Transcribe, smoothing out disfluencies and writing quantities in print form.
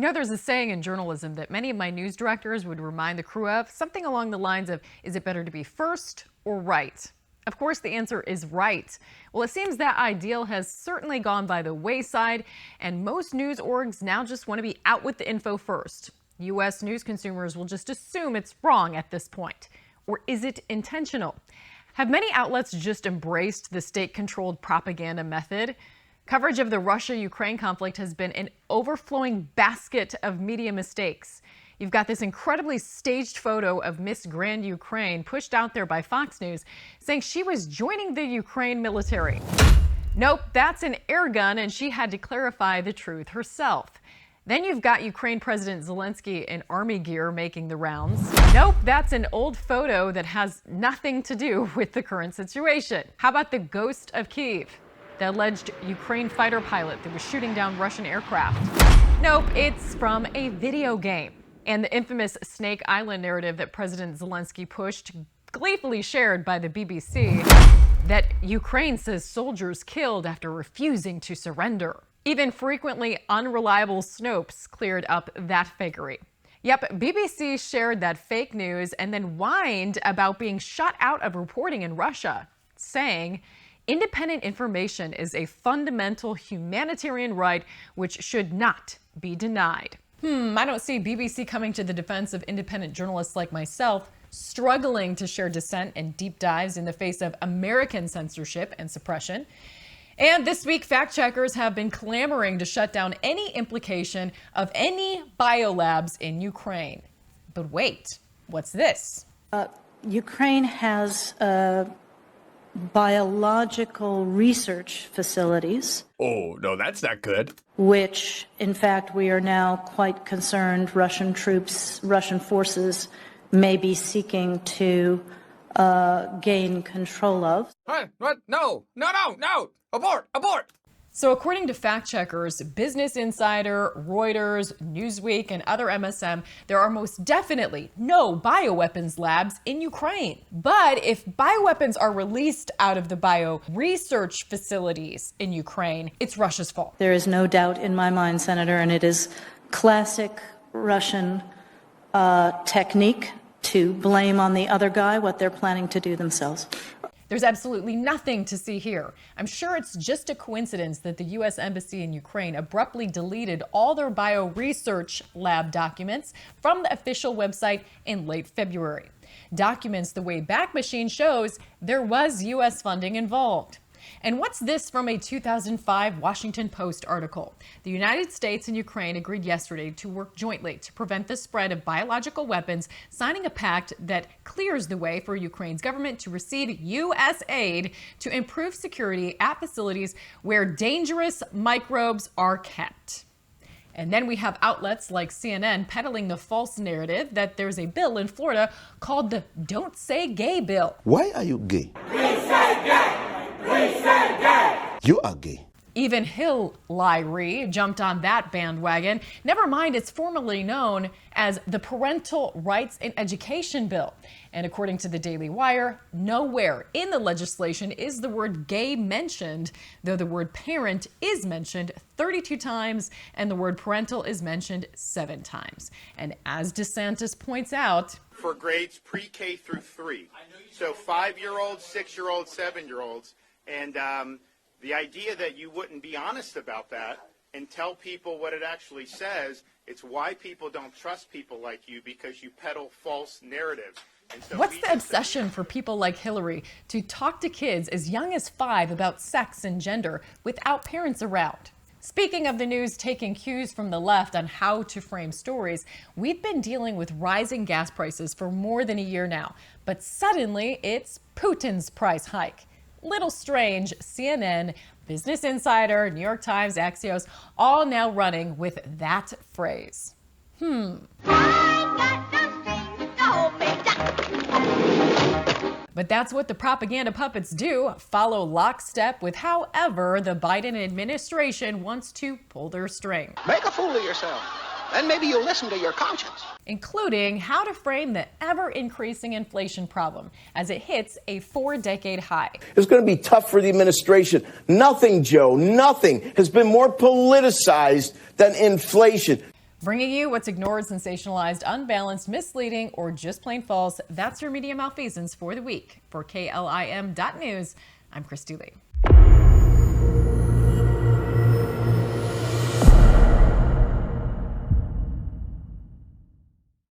You know, there's a saying in journalism that many of my news directors would remind the crew of, something along the lines of, is it better to be first or right? Of course, the answer is right. Well, it seems that ideal has certainly gone by the wayside, and most news orgs now just want to be out with the info first. U.S. news consumers will just assume it's wrong at this point. Or is it intentional? Have many outlets just embraced the state-controlled propaganda method? Coverage of the Russia-Ukraine conflict has been an overflowing basket of media mistakes. You've got this incredibly staged photo of Miss Grand Ukraine pushed out there by Fox News saying she was joining the Ukraine military. Nope, that's an air gun, and she had to clarify the truth herself. Then you've got Ukraine President Zelensky in army gear making the rounds. Nope, that's an old photo that has nothing to do with the current situation. How about the ghost of Kyiv, the alleged Ukraine fighter pilot that was shooting down Russian aircraft? Nope, it's from a video game. And the infamous Snake Island narrative that President Zelensky pushed, gleefully shared by the BBC, that Ukraine says soldiers killed after refusing to surrender. Even frequently unreliable Snopes cleared up that fakery. Yep, BBC shared that fake news and then whined about being shut out of reporting in Russia, saying, independent information is a fundamental humanitarian right which should not be denied. I don't see BBC coming to the defense of independent journalists like myself, struggling to share dissent and deep dives in the face of American censorship and suppression. And this week, fact checkers have been clamoring to shut down any implication of any biolabs in Ukraine. But wait, what's this? Ukraine has biological research facilities. Oh, no, that's not good. Which, in fact, we are now quite concerned Russian forces may be seeking to gain control of. What? No! Abort! So according to fact checkers, Business Insider, Reuters, Newsweek, and other MSM, there are most definitely no bioweapons labs in Ukraine. But if bioweapons are released out of the bio-research facilities in Ukraine, it's Russia's fault. There is no doubt in my mind, Senator, and it is classic Russian technique to blame on the other guy what they're planning to do themselves. There's absolutely nothing to see here. I'm sure it's just a coincidence that the U.S. Embassy in Ukraine abruptly deleted all their bio-research lab documents from the official website in late February. Documents the Wayback Machine shows there was U.S. funding involved. And what's this from a 2005 Washington Post article? The United States and Ukraine agreed yesterday to work jointly to prevent the spread of biological weapons, signing a pact that clears the way for Ukraine's government to receive U.S. aid to improve security at facilities where dangerous microbes are kept. And then we have outlets like CNN peddling the false narrative that there's a bill in Florida called the Don't Say Gay bill. Why are you gay? We say gay! We say gay! You are gay. Even Hillary jumped on that bandwagon. Never mind, it's formally known as the Parental Rights in Education Bill. And according to the Daily Wire, nowhere in the legislation is the word gay mentioned, though the word parent is mentioned 32 times and the word parental is mentioned 7 times. And as DeSantis points out, for grades pre-K through 3, so 5-year-olds, 6-year-olds, 7-year-olds, and the idea that you wouldn't be honest about that and tell people what it actually says, it's why people don't trust people like you, because you peddle false narratives. So what's the obsession for people like Hillary to talk to kids as young as 5 about sex and gender without parents around? Speaking of the news taking cues from the left on how to frame stories, we've been dealing with rising gas prices for more than a year now, but suddenly it's Putin's price hike. Little strange, CNN, Business Insider, New York Times, Axios, all now running with that phrase. But that's what the propaganda puppets do, follow lockstep with however the Biden administration wants to pull their string. Make a fool of yourself, and maybe you'll listen to your conscience. Including how to frame the ever-increasing inflation problem as it hits a 4-decade high. It's going to be tough for the administration. Nothing, Joe, nothing has been more politicized than inflation. Bringing you what's ignored, sensationalized, unbalanced, misleading, or just plain false. That's your media malfeasance for the week. For KLIM.News, I'm Christy Lee.